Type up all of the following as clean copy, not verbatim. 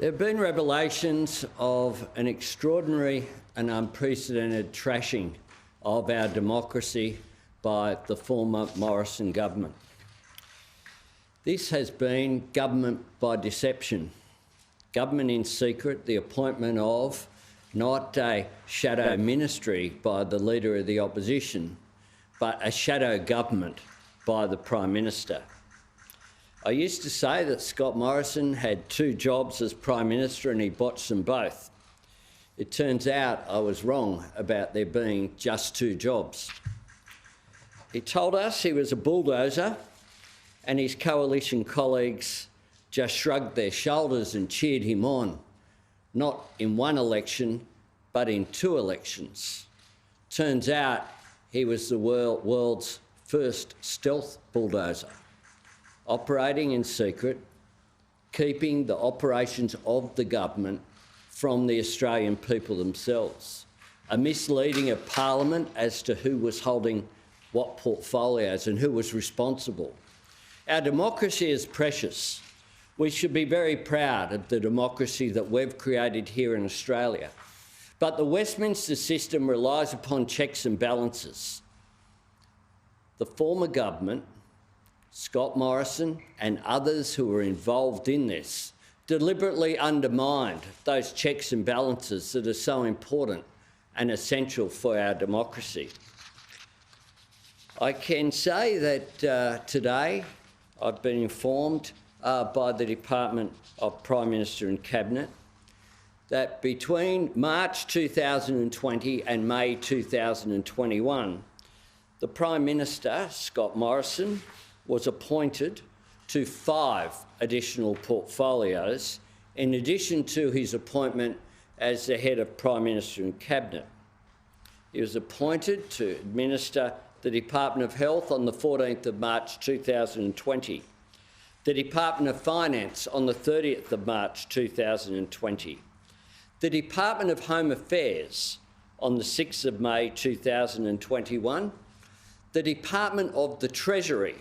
There have been revelations of an extraordinary and unprecedented trashing of our democracy by the former Morrison government. This has been government by deception, government in secret, the appointment of not a shadow ministry by the Leader of the Opposition, but a shadow government by the Prime Minister. I used to say that Scott Morrison had two jobs as Prime Minister and he botched them both. It turns out I was wrong about there being just two jobs. He told us he was a bulldozer and his coalition colleagues just shrugged their shoulders and cheered him on, not in one election, but in two elections. Turns out he was the world's first stealth bulldozer, operating in secret, keeping the operations of the government from the Australian people themselves, a misleading of Parliament as to who was holding what portfolios and who was responsible. Our democracy is precious. We should be very proud of the democracy that we've created here in Australia. But the Westminster system relies upon checks and balances. The former government, Scott Morrison and others who were involved in this, deliberately undermined those checks and balances that are so important and essential for our democracy. I can say that today I've been informed by the Department of Prime Minister and Cabinet that between March 2020 and May 2021, the Prime Minister, Scott Morrison, was appointed to 5 additional portfolios in addition to his appointment as the head of Prime Minister and Cabinet. He was appointed to administer the Department of Health on the 14th of March 2020, the Department of Finance on the 30th of March 2020, the Department of Home Affairs on the 6th of May 2021, the Department of the Treasury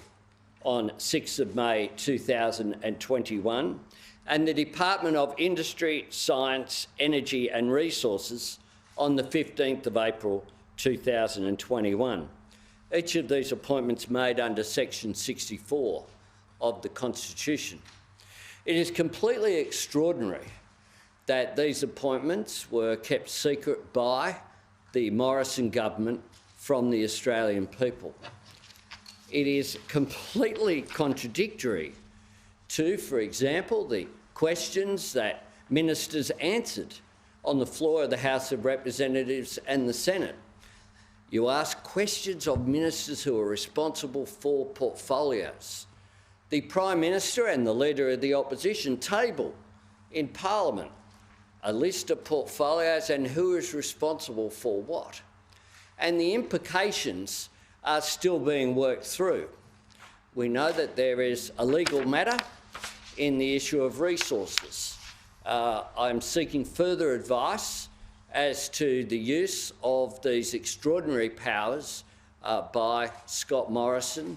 on 6th of May 2021, and the Department of Industry, Science, Energy and Resources on the 15th of April 2021. Each of these appointments made under Section 64 of the Constitution. It is completely extraordinary that these appointments were kept secret by the Morrison government from the Australian people. It is completely contradictory to, for example, the questions that ministers answered on the floor of the House of Representatives and the Senate. You ask questions of ministers who are responsible for portfolios. The Prime Minister and the Leader of the Opposition table in Parliament a list of portfolios and who is responsible for what. And the implications are still being worked through. We know that there is a legal matter in the issue of resources. I'm seeking further advice as to the use of these extraordinary powers by Scott Morrison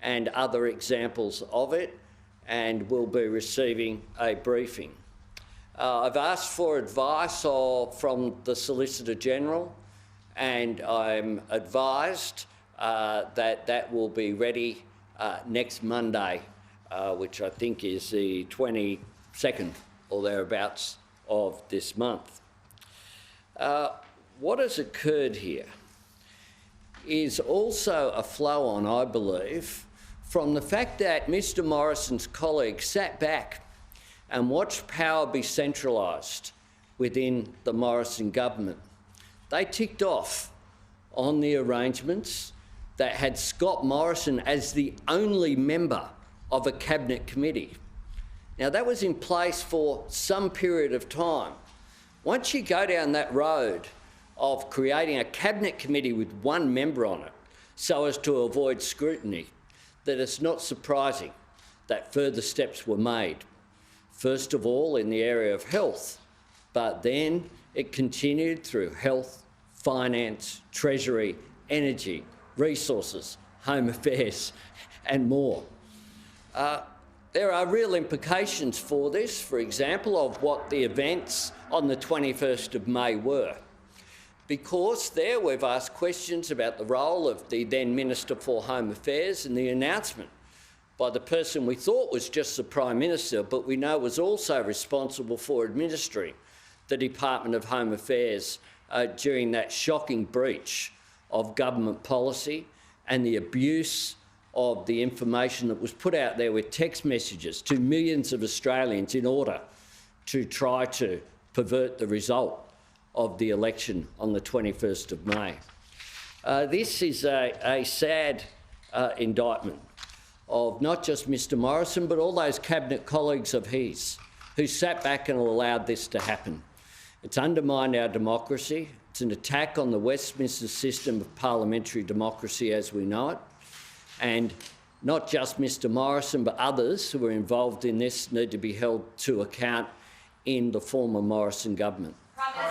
and other examples of it, and will be receiving a briefing. I've asked for advice from the Solicitor General, and I'm advised that will be ready next Monday, which I think is the 22nd or thereabouts of this month. What has occurred here is also a flow-on, I believe, from the fact that Mr Morrison's colleagues sat back and watched power be centralised within the Morrison government. They ticked off on the arrangements that had Scott Morrison as the only member of a cabinet committee. Now, that was in place for some period of time. Once you go down that road of creating a cabinet committee with one member on it so as to avoid scrutiny, that it's not surprising that further steps were made. First of all, in the area of health, but then it continued through health, finance, treasury, energy, resources, home affairs and more. there are real implications for this, for example, of what the events on the 21st of May were. Because there we've asked questions about the role of the then Minister for Home Affairs and the announcement by the person we thought was just the Prime Minister, but we know was also responsible for administering the Department of Home Affairs during that shocking breach of government policy and the abuse of the information that was put out there with text messages to millions of Australians in order to try to pervert the result of the election on the 21st of May. This is a sad indictment of not just Mr Morrison, but all those cabinet colleagues of his who sat back and allowed this to happen. It's undermined our democracy. It's an attack on the Westminster system of parliamentary democracy as we know it. And not just Mr Morrison, but others who were involved in this need to be held to account in the former Morrison government.